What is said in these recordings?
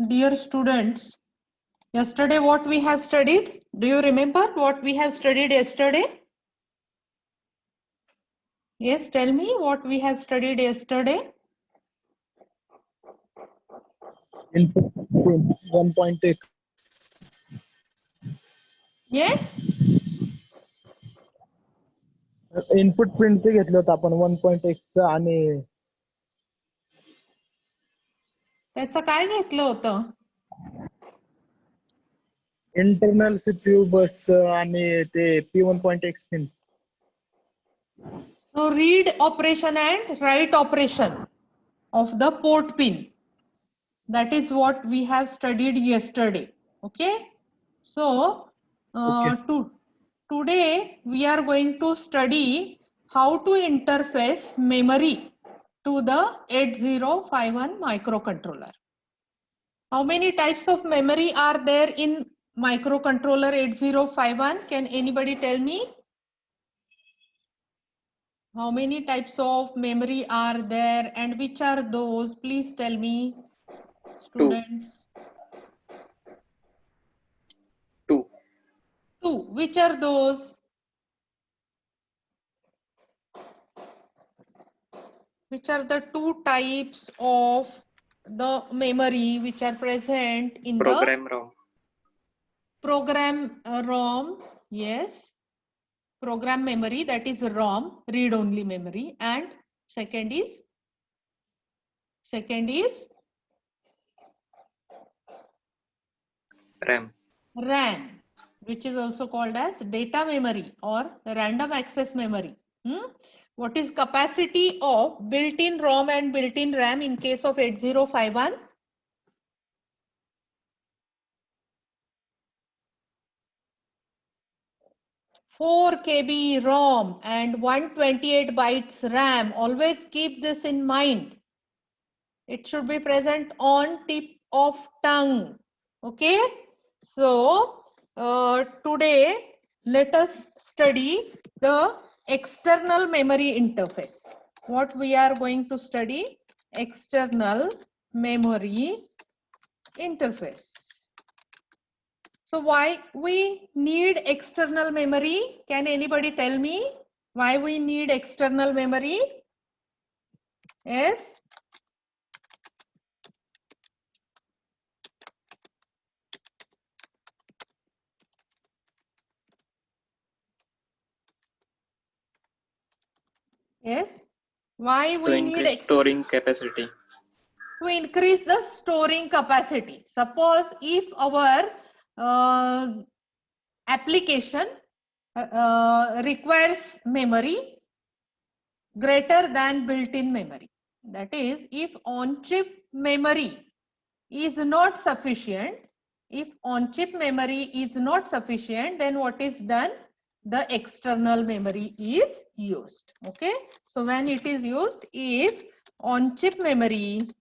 Dear students, yesterday what we have studied? Do you remember what we have studied yesterday? Yes, tell me what we have studied yesterday. Input 1.x. Yes? Input प्रिंटचे घेतलं होतं आपण 1.x आणि त्याचं काय घेतलं होतं? Internal CPU बस आणि ते P1.x pin. So read operation and write operation of the port pin. That is what we have studied yesterday. Okay. So today we are going to study how to interface memory to the 8051 microcontroller. How many types of memory are there in microcontroller 8051? Can anybody tell me? How many types of memory are there and which are those? Please tell me, students. Two. Which are those? Which are the two types of the memory which are present in Program ROM. Program ROM? Yes. Program memory, that is ROM, read-only memory, and second is RAM. RAM, which is also called as data memory or random access memory. What is capacity of built-in ROM and built-in RAM in case of 8051? Four KB ROM and 128 bytes RAM. Always keep this in mind. It should be present on tip of tongue. Okay. So today let us study the external memory interface. What we are going to study? External memory interface. So why we need external memory? Can anybody tell me why we need external memory? Yes. Yes. Why we need storing capacity. To increase the storing capacity. Suppose if our application requires memory greater than built-in memory. That is, if on-chip memory is not sufficient, then what is done? The external memory is used. Okay. So when it is used, if on-chip memory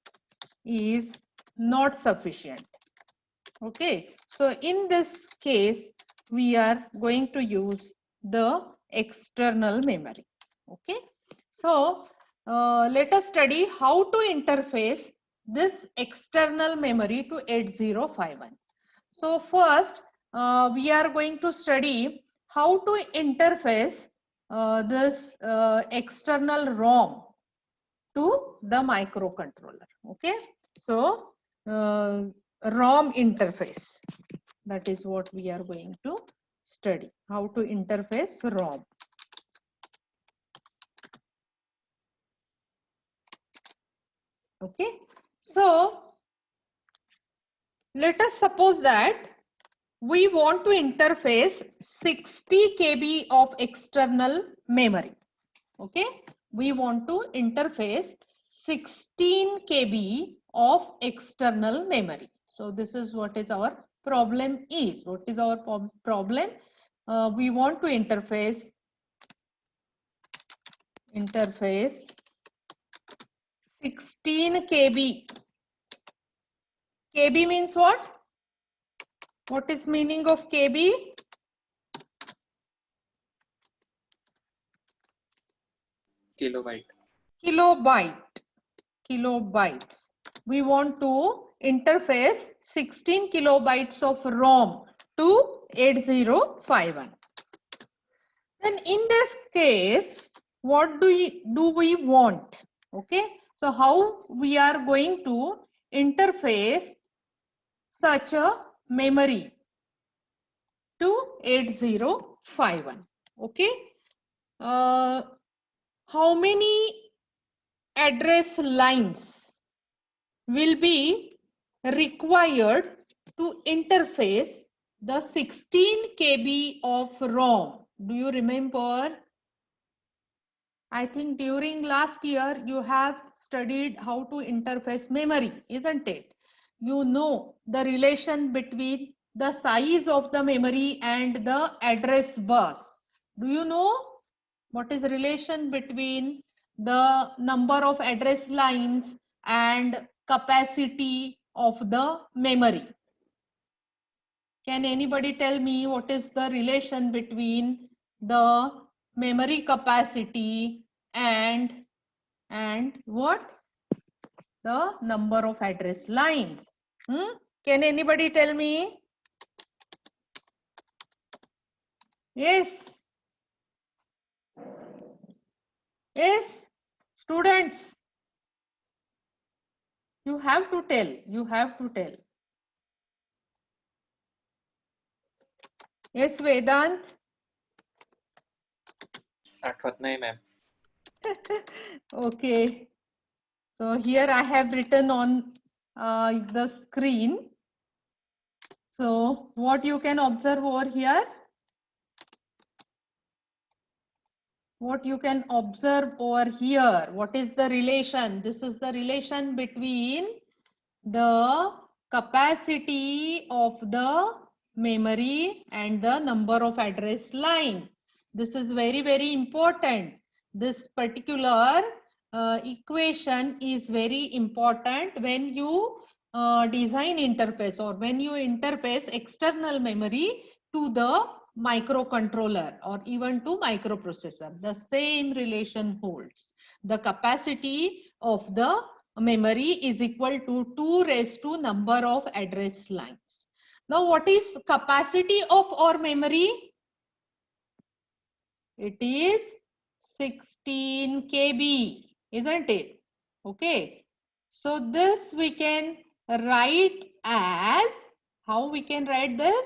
is not sufficient. Okay. So in this case, we are going to use the external memory. Okay. So let us study how to interface this external memory to 8051. So first, we are going to study how to interface this external ROM to the microcontroller. Okay. So ROM interface, that is what we are going to study, how to interface ROM. Okay. So let us suppose that we want to interface 60 KB of external memory. Okay. We want to interface 16 KB of external memory. So this is what is our problem is. What is our problem? We want to interface 16 KB. KB means what? What is meaning of KB? Kilobyte. Kilobytes. we want to interface 16 kilobytes of ROM to 8051. Then in this case, what do we want? Okay, so how we are going to interface such a memory to 8051. Okay, how many address lines will be required to interface the 16 KB of ROM? Do you remember? I think during last year you have studied how to interface memory, isn't it? You know the relation between the size of the memory and the address bus. Do you know what is the relation between the number of address lines and capacity of the memory? Can anybody tell me what is the relation between the memory capacity and what? The number of address lines. Can anybody tell me? Yes. Yes. Students, you have to tell. You have to tell. Yes, Vedant. आठवत नाही ma'am. Okay. So here I have written on the screen. So what you can observe over here? What you can observe over here? What is the relation? This is the relation between the capacity of the memory and the number of address line. This is very, very important. This particular equation is very important when you design interface or when you interface external memory to the microcontroller or even to microprocessor. The same relation holds. The capacity of the memory is equal to 2 raised to number of address lines. Now, what is capacity of our memory? It is 16 KB, isn't it? Okay. So this we can write as, how we can write this?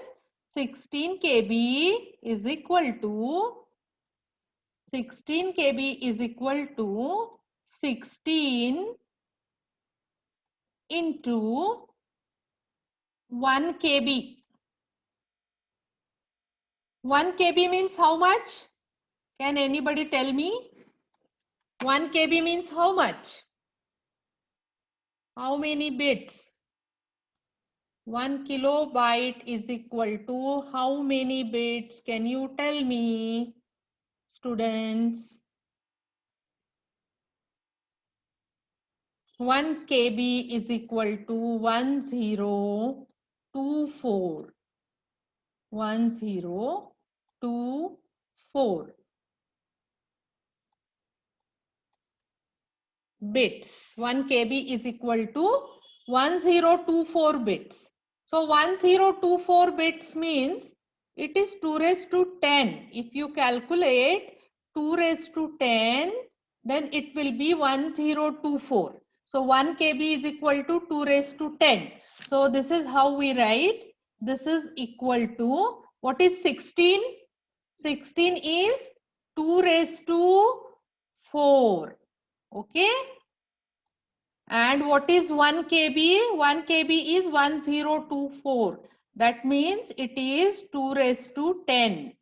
16 KB is equal to 16 KB is equal to 16 into 1 KB. 1 KB means how much? Can anybody tell me? 1 KB means how much? How many bits? 1 kilobyte is equal to how many bits? Can you tell me, students? 1 KB is equal to 1024. 1024 bits. 1 KB is equal to 1024 bits. So 1024 bits means it is 2 raised to 10. If you calculate 2 raised to 10, then it will be 1024. So 1 KB is equal to 2 raised to 10. So this is how we write. This is equal to, what is 16? 16 is 2 raised to 4. Okay. And what is 1 KB? 1 KB is 1024. That means it is 2 raised to 10.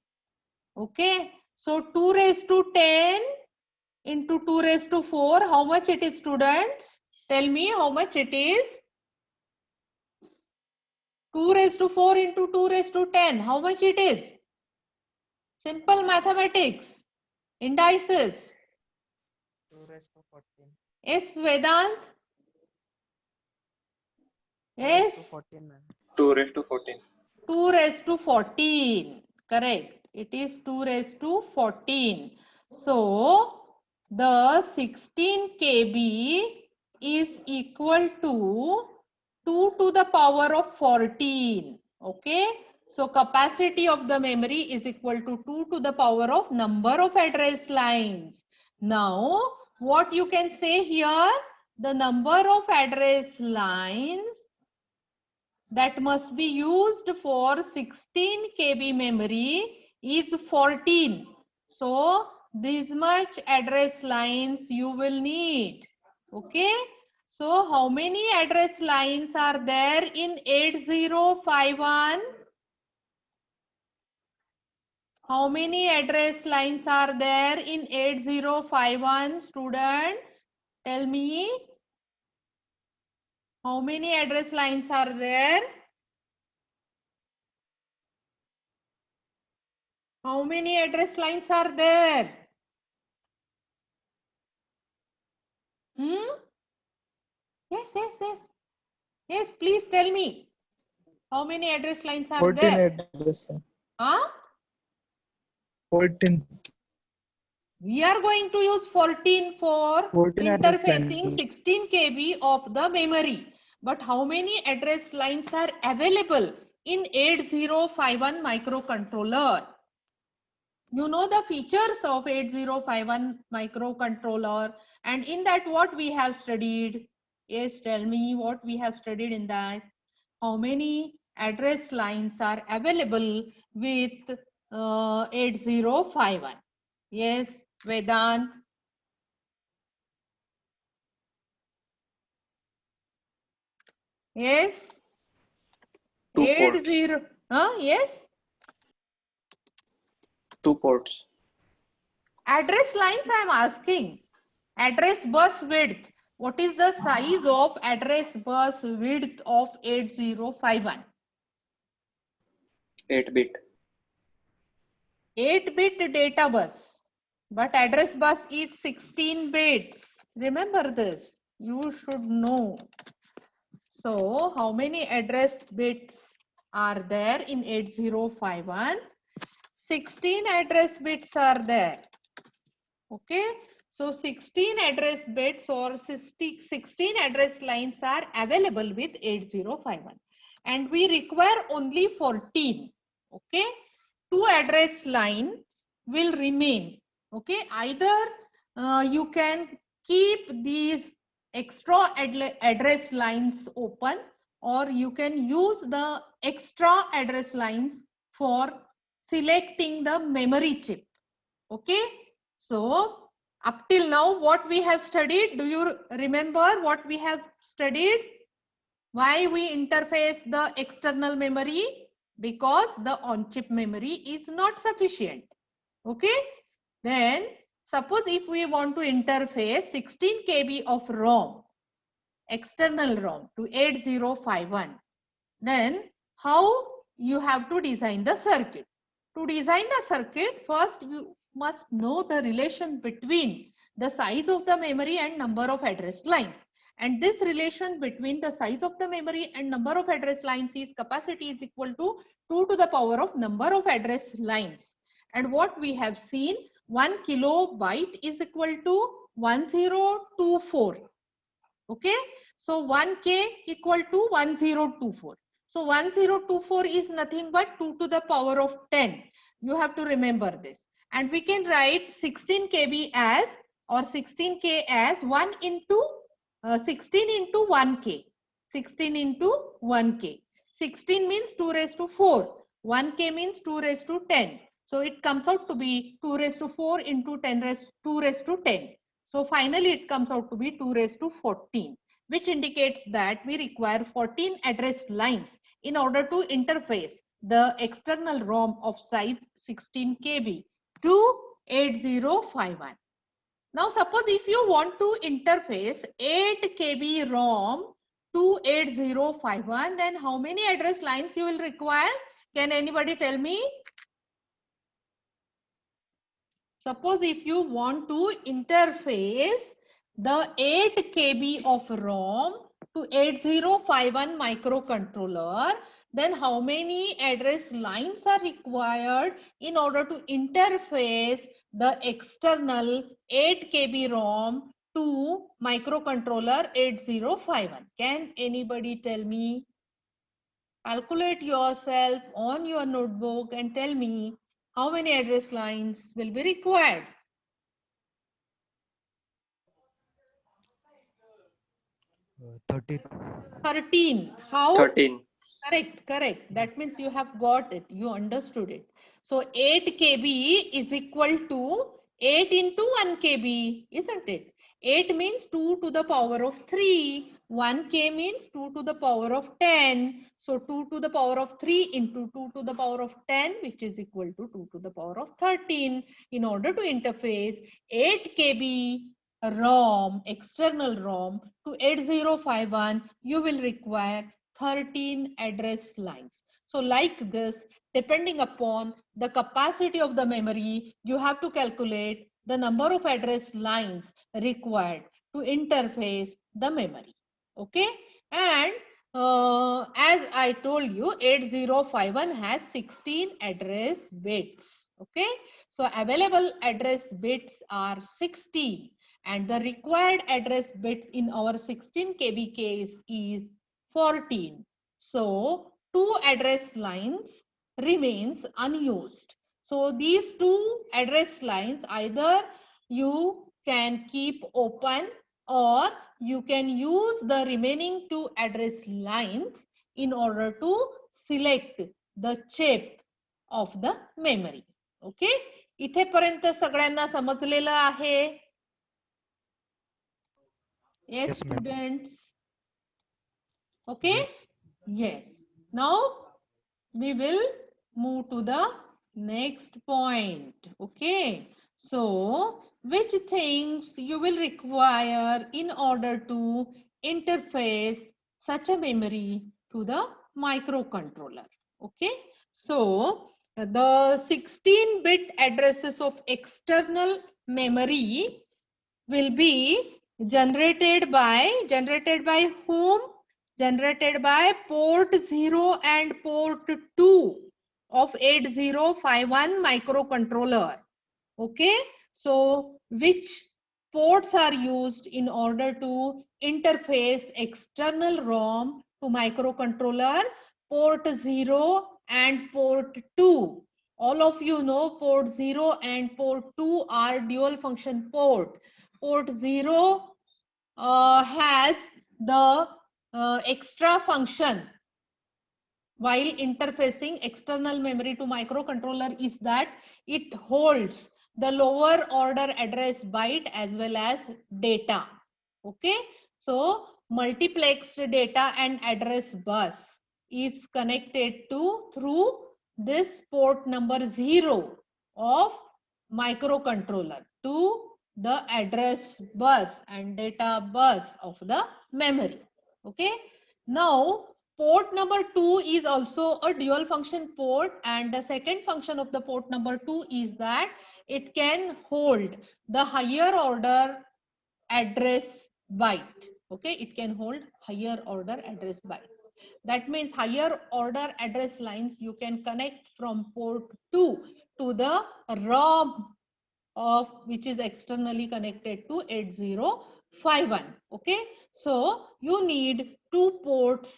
Okay. So 2 raised to 10 into 2 raised to 4. How much it is, students? Tell me how much it is. 2 raised to 4 into 2 raised to 10. How much it is? Simple mathematics. Indices. 2 raised to 14. Yes, Vedant. Yes. 14, ma'am. 2 raised to 14. 2 raised to 14. Correct. It is 2 raised to 14. So, the 16 KB is equal to 2 to the power of 14. Okay. So capacity of the memory is equal to 2 to the power of number of address lines. Now, what you can say here, the number of address lines that must be used for 16 KB memory is 14. So this much address lines you will need. Okay. So how many address lines are there in 8051? How many address lines are there in 8051, students? Tell me. How many address lines are there? How many address lines are there? Hmm? Yes, yes, yes. Yes, please tell me. How many address lines are 14 there? address line. Huh? 14. We are going to use 14 for 14 address interfacing lines. 16 KB of the memory. But how many address lines are available in 8051 microcontroller? You know the features of 8051 microcontroller, and in that what we have studied? Yes, tell me what we have studied in that. How many address lines are available with 8051? Yes, Vedant. Yes. 2 ports. 80. Yes. 2 ports. Address lines I am asking. Address bus width. What is the size of address bus width of 8051? 8-bit. 8-bit data bus. But address bus is 16 bits. Remember this. You should know. So how many address bits are there in 8051? 16 address bits are there. Okay. So 16 address bits or 16 address lines are available with 8051. And we require only 14. Okay. 2 address lines will remain. Okay. Either you can keep these extra address lines open, or you can use the extra address lines for selecting the memory chip. Okay. So up till now what we have studied, do you remember what we have studied? Why we interface the external memory? Because the on-chip memory is not sufficient. Okay. Then suppose if we want to interface 16 KB of ROM, external ROM to 8051, then how you have to design the circuit? To design the circuit, first you must know the relation between the size of the memory and number of address lines. And this relation between the size of the memory and number of address lines is capacity is equal to 2 to the power of number of address lines. And what we have seen, 1 kilobyte is equal to 1024. Okay. So 1K equal to 1024. So 1024 is nothing but 2 to the power of 10. You have to remember this. And we can write 16 KB as, or 16K as 1 into 16 into 1K. 16 into 1K. 16 means 2 raised to 4. 1K means 2 raised to 10. So it comes out to be 2 raised to 4 into 10 raised 2 raised to 10. So finally it comes out to be 2 raised to 14, which indicates that we require 14 address lines in order to interface the external ROM of size 16 KB to 8051. Now suppose if you want to interface 8 KB ROM to 8051, then how many address lines you will require? Can anybody tell me? Suppose if you want to interface the 8 KB of ROM to 8051 microcontroller, then how many address lines are required in order to interface the external 8 KB ROM to microcontroller 8051? Can anybody tell me? Calculate yourself on your notebook and tell me how many address lines will be required. 13. 13. How? 13. Correct. That means you have got it. You understood it. So 8 KB is equal to 8 into 1 KB, isn't it? 8 means 2 to the power of 3. 1K means 2 to the power of 10. So 2 to the power of 3 into 2 to the power of 10, which is equal to 2 to the power of 13. In order to interface 8 KB ROM, external ROM to 8051, you will require 13 address lines. So like this, depending upon the capacity of the memory, you have to calculate the number of address lines required to interface the memory. Okay, and as I told you, 8051 has 16 address bits. Okay, so available address bits are 16 and the required address bits in our 16 KB case is 14. So 2 address lines remains unused. So these 2 address lines either you can keep open or you can use the remaining 2 address lines in order to select the chip of the memory. Okay, इथेपर्यंत सगळ्यांना समजलेलं आहे? Yes, Yes, ma'am. students. Okay? Yes. Now we will move to the next point. Okay. So which things you will require in order to interface such a memory to the microcontroller? Okay. So the 16-bit addresses of external memory will be generated by whom? Generated by port 0 and port 2 of 8051 microcontroller. Okay, so which ports are used in order to interface external ROM to microcontroller? Port 0 and port 2. All of you know port 0 and port 2 are dual function port. Port 0 has the extra function while interfacing external memory to microcontroller is that it holds the lower order address byte as well as data. Okay, so multiplexed data and address bus is connected to through this port number 0 of microcontroller to the address bus and data bus of the memory. Okay, now port number 2 is also a dual function port, and the second function of the port number 2 is that it can hold the higher order address byte. Okay, it can hold higher order address byte. That means higher order address lines you can connect from port 2 to the ROM of which is externally connected to 8051. Okay, so you need 2 ports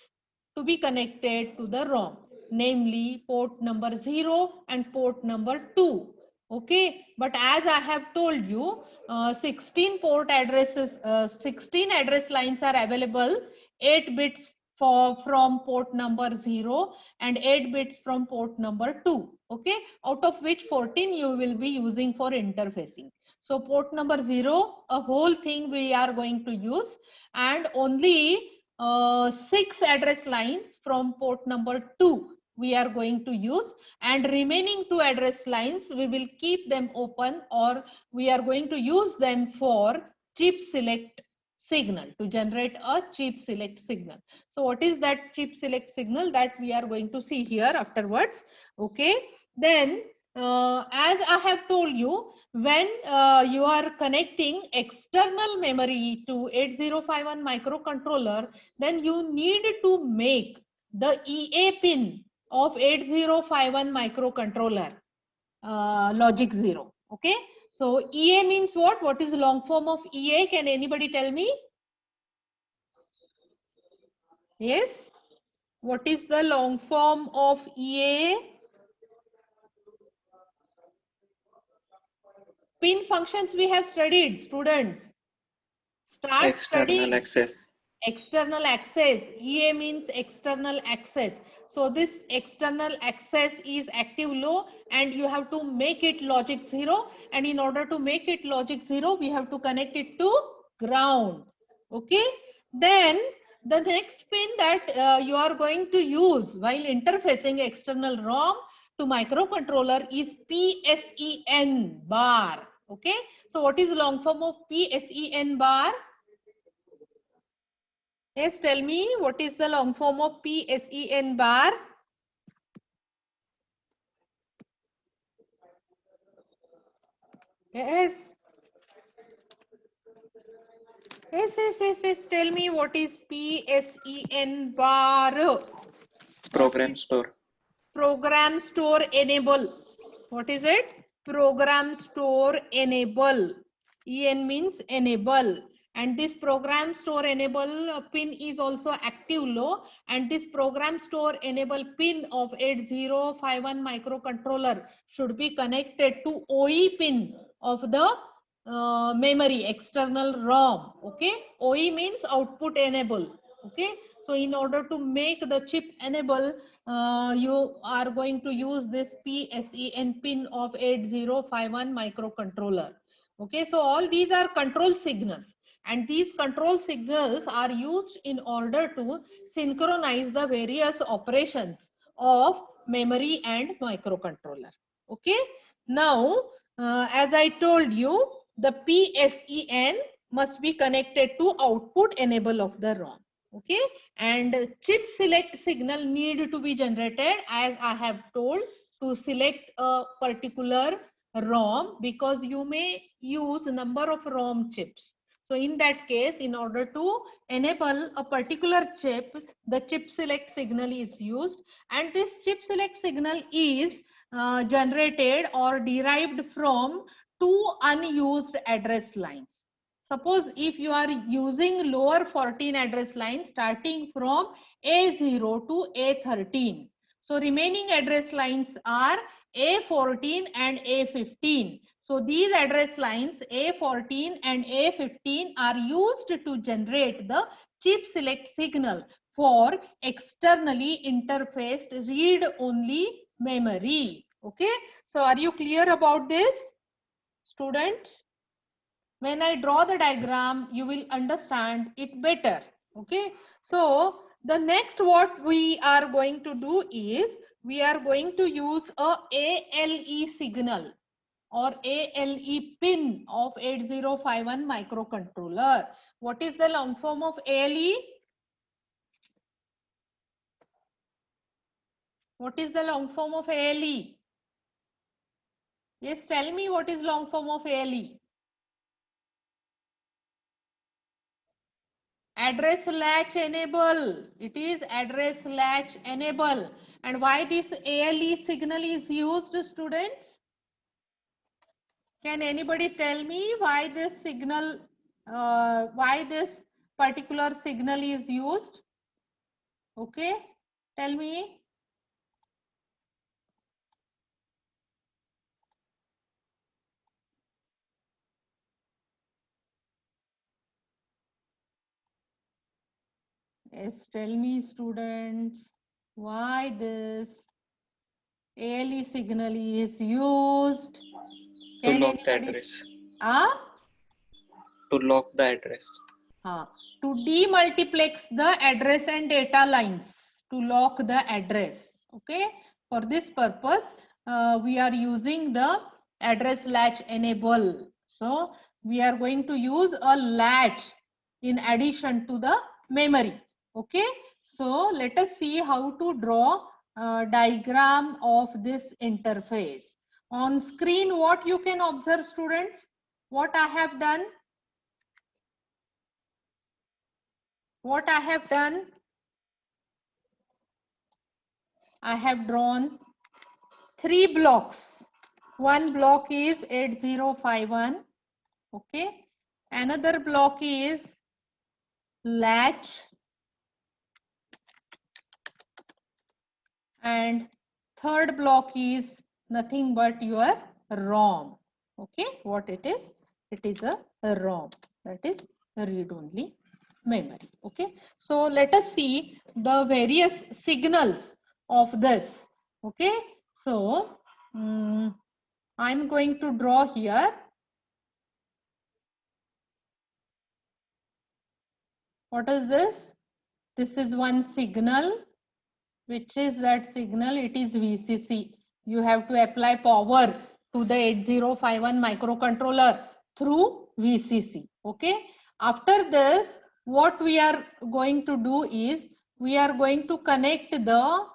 to be connected to the ROM, namely port number 0 and port number 2. Okay, but as I have told you, 16 port addresses, 16 address lines are available, 8 bits from port number 0 and 8 bits from port number 2. Okay, out of which 14 you will be using for interfacing. So port number 0, a whole thing we are going to use, and only 6 address lines from port number 2 we are going to use, and remaining 2 address lines we will keep them open, or we are going to use them for chip select signal, to generate a chip select signal. So what is that chip select signal? That we are going to see here afterwards. Okay, then as I have told you, when you are connecting external memory to 8051 microcontroller, then you need to make the EA pin of 8051 microcontroller logic 0. Okay, So EA means what? What is the long form of EA? Can anybody tell me? Yes. What is the long form of EA? Pin functions we have studied, students. Start External studying. access. External access. EA means external access. So this external access is active low and you have to make it logic 0. And in order to make it logic 0, we have to connect it to ground. Okay. Then the next pin that you are going to use while interfacing external ROM to microcontroller is PSEN bar. Okay. So what is the long form of PSEN bar? Yes, tell me what is the long form of PSEN bar? Yes. Yes. Tell me what is PSEN bar? Program store. Program store enable. What is it? Program store enable. EN means enable. And this program store enable pin is also active low, and this program store enable pin of 8051 microcontroller should be connected to OE pin of the memory, external ROM. Okay, OE means output enable. Okay, so in order to make the chip enable, you are going to use this PSEN pin of 8051 microcontroller. Okay, so all these are control signals, and these control signals are used in order to synchronize the various operations of memory and microcontroller. Okay, now as I told you, the PSEN must be connected to output enable of the ROM. Okay, and chip select signal need to be generated, as I have told, to select a particular ROM, because you may use a number of ROM chips. So in that case, in order to enable a particular chip, the chip select signal is used, and this chip select signal is generated or derived from two unused address lines. Suppose if you are using lower 14 address lines starting from A0 to A13. So remaining address lines are A14 and A15. So these address lines A14 and A15 are used to generate the chip select signal for externally interfaced read-only memory. Okay. So are you clear about this, students? When I draw the diagram, you will understand it better. Okay. So the next what we are going to do is we are going to use a ALE signal or ALE pin of 8051 microcontroller. What is the long form of ALE? What is the long form of ALE? Yes, tell me what is long form of ALE. Address latch enable. It is address latch enable. And why this ALE signal is used, students? Can anybody tell me why this signal, why this particular signal is used? Okay, tell me. Yes, tell me, students, why this ALE signal is used? To Can lock the anybody? address. Ah? To lock the address. To demultiplex the address and data lines, to lock the address. Okay, for this purpose we are using the address latch enable. So we are going to use a latch in addition to the memory. Okay, so let us see how to draw a diagram of this interface. On screen, what you can observe, students, what I have done. What I have done, I have drawn 3 blocks. One block is 8051. Okay. Another block is latch. And third block is nothing but your ROM. Okay. What it is? It is a ROM. That is read-only memory. Okay. So let us see the various signals of this. Okay. So I'm going to draw here. What is this? This is one signal. Which is that signal? It is VCC. You have to apply power to the 8051 microcontroller through VCC. Okay. After this, what we are going to do is we are going to connect the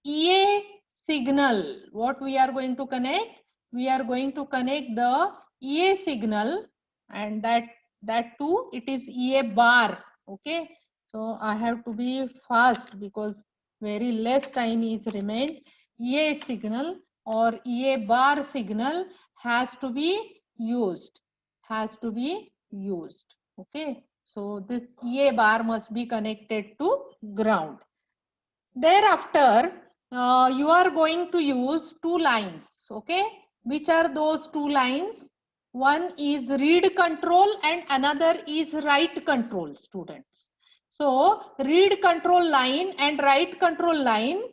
EA signal. What we are going to connect? We are going to connect the EA signal, and that too it is EA bar. Okay. So I have to be fast because very less time is remained. EA signal or EA bar signal has to be used. Okay. So this EA bar must be connected to ground. Thereafter, you are going to use two lines. Okay. Which are those two lines? One is read control and another is write control, students. So read control line and write control line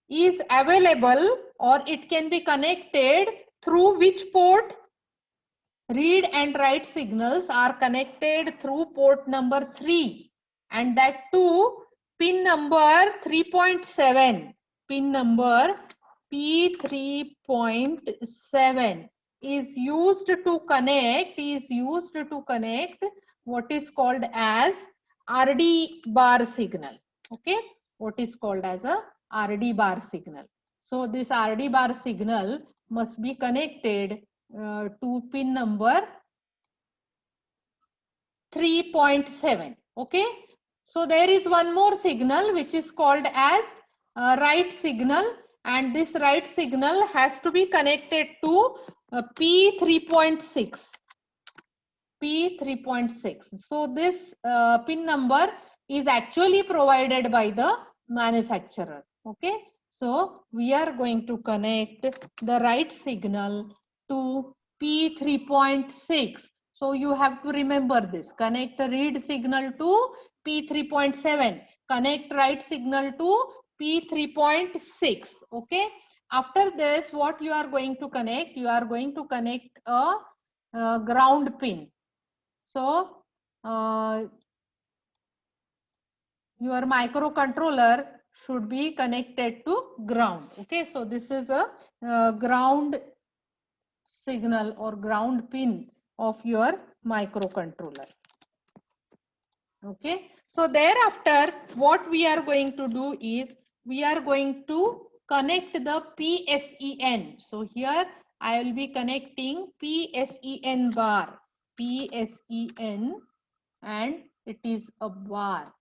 is available, or it can be connected through which port? Read and write signals are connected through port number 3, and that too pin number 3.7. Pin number P3.7 is used to connect what is called as RD bar signal. Okay, what is called as a RD bar signal. So this RD bar signal must be connected to pin number 3.7. Okay. So there is one more signal which is called as write signal, and this write signal has to be connected to P3.6. P3.6. So this pin number is actually provided by the manufacturer. Okay. So we are going to connect the write signal to P3.6. So you have to remember this. Connect read signal to P3.7. Connect write signal to P3.6. Okay. After this, what you are going to connect? You are going to connect a ground pin. So your microcontroller should be connected to ground. Okay, so this is a ground signal or ground pin of your microcontroller. Okay, so thereafter what we are going to do is we are going to connect the PSEN. So here I will be connecting PSEN bar. PSEN, and it is a bar,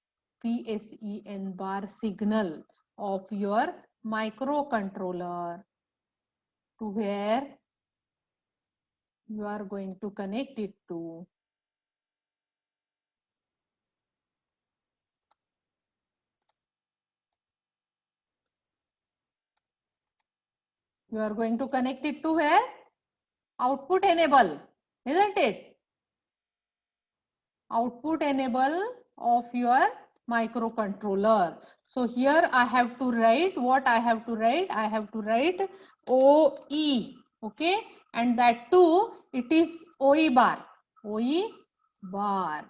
PSEN bar signal of your microcontroller to where you are going to connect it to where? Output enable, isn't it? Output enable of your microcontroller. So here I have to write what I have to write. I have to write OE. Okay, and that too it is OE bar. OE bar.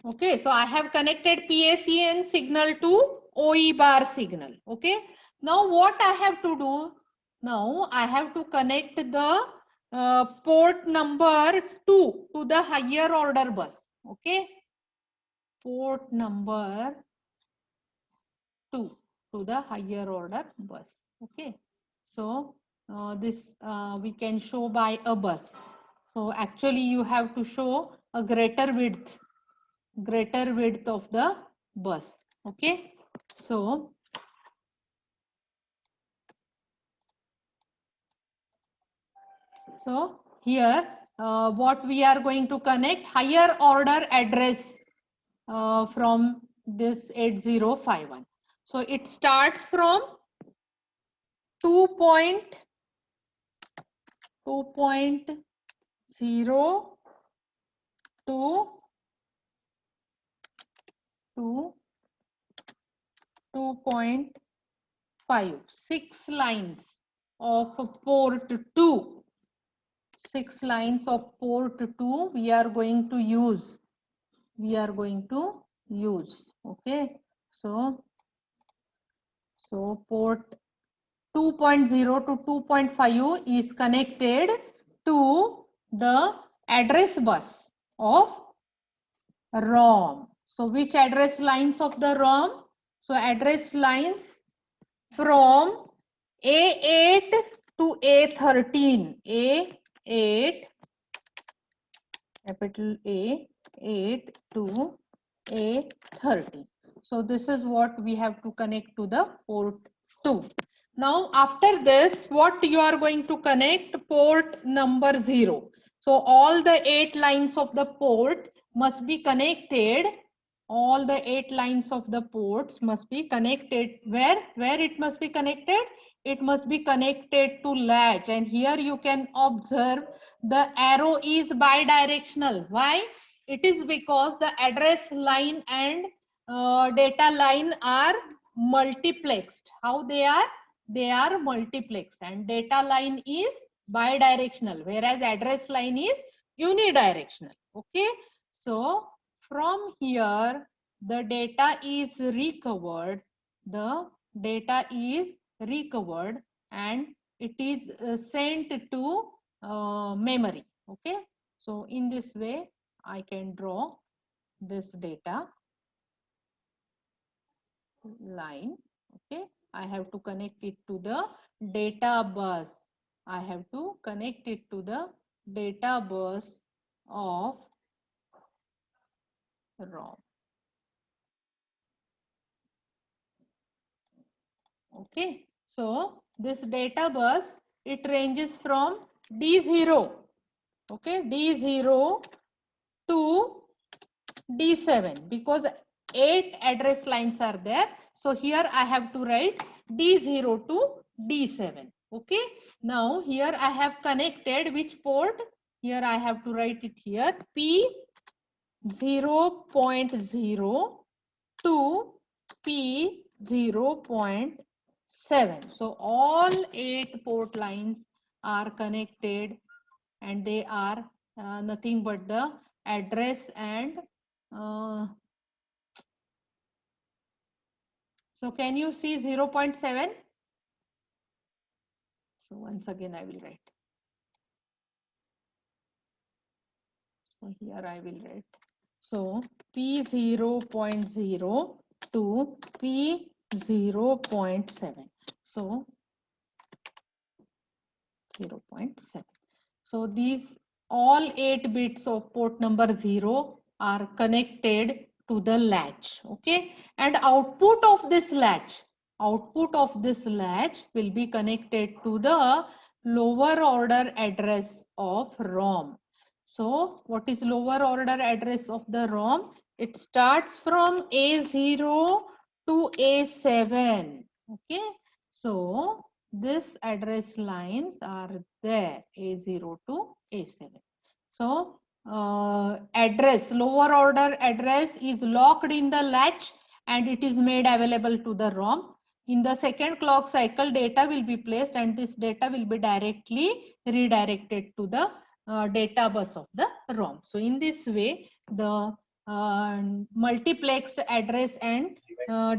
Okay, so I have connected PSEN signal to OE bar signal. Okay, now what I have to do? Now I have to connect the port number 2 to the higher order bus. Okay, port number 2 to the higher order bus. Okay, so this we can show by a bus. So actually you have to show a greater width of the bus. Okay, so here what we are going to connect higher order address from this 8051. So it starts from 2.0 to 2.5, 6 lines of port 2. 6 lines of port 2 we are going to use. Okay, so port 2.0 to 2.5 is connected to the address bus of ROM. So which address lines of the ROM? So address lines from A8 to A13. A8, capital A8 to A13. So this is what we have to connect to the port 2. Now after this, what you are going to connect? Port number 0. So all the 8 lines of the port must be connected. All the 8 lines of the ports must be connected. Where it must be connected? It must be connected to latch. And here you can observe the arrow is bidirectional. Why? It is because the address line and data line are multiplexed. How they are? They are multiplexed, and data line is bidirectional, whereas address line is unidirectional. Okay, so from here the data is recovered. The data is recovered and it is sent to memory. Okay, so in this way I can draw this data line. Okay, I have to connect it to the data bus. I have to connect it to the data bus of ROM. Okay, so this data bus, it ranges from D0. Okay, D0 to D7 because 8 address lines are there. So here I have to write D0 to D7. Okay, now here I have connected which port? Here I have to write it here P0.0 to P0.7. So all 8 port lines are connected and they are nothing but the address and so can you see 0.7? So once again I will write. So here I will write. So P0.0 to P0.7. So 0.7. So these all 8 bits of port number 0 are connected to the latch. Okay, and output of this latch will be connected to the lower order address of ROM. So what is lower order address of the ROM? It starts from A0 to A7. Okay, so this address lines are there, A0 to A7. So address, lower order address is locked in the latch and it is made available to the ROM. In the second clock cycle, data will be placed and this data will be directly redirected to the data bus of the ROM. So in this way, the multiplexed address and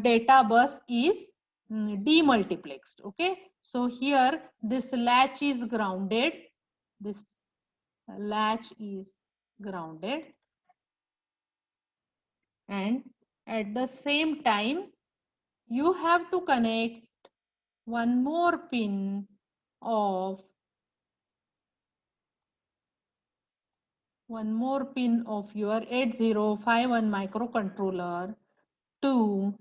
data bus is demultiplexed. Okay, so here this latch is grounded. This latch is grounded, and at the same time you have to connect one more pin of your 8051 microcontroller to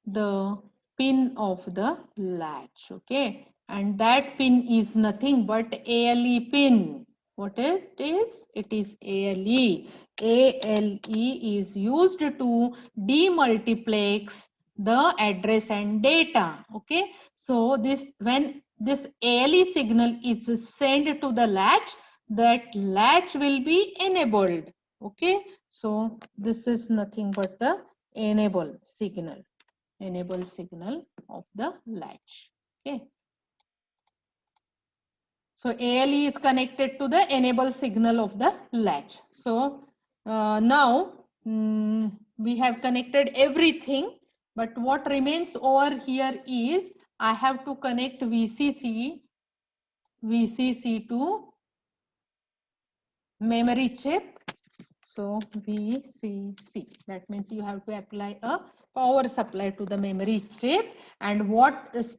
the pin of the latch. Okay, and that pin is nothing but ALE pin. What it is? It is ALE. ALE is used to demultiplex the address and data. Okay, so this, when this ALE signal is sent to the latch, that latch will be enabled. Okay, so this is nothing but the enable signal of the latch. Okay, so ALE is connected to the enable signal of the latch. So now we have connected everything, but what remains over here is I have to connect VCC to memory chip. So VCC, that means you have to apply a power supply to the memory chip, and what is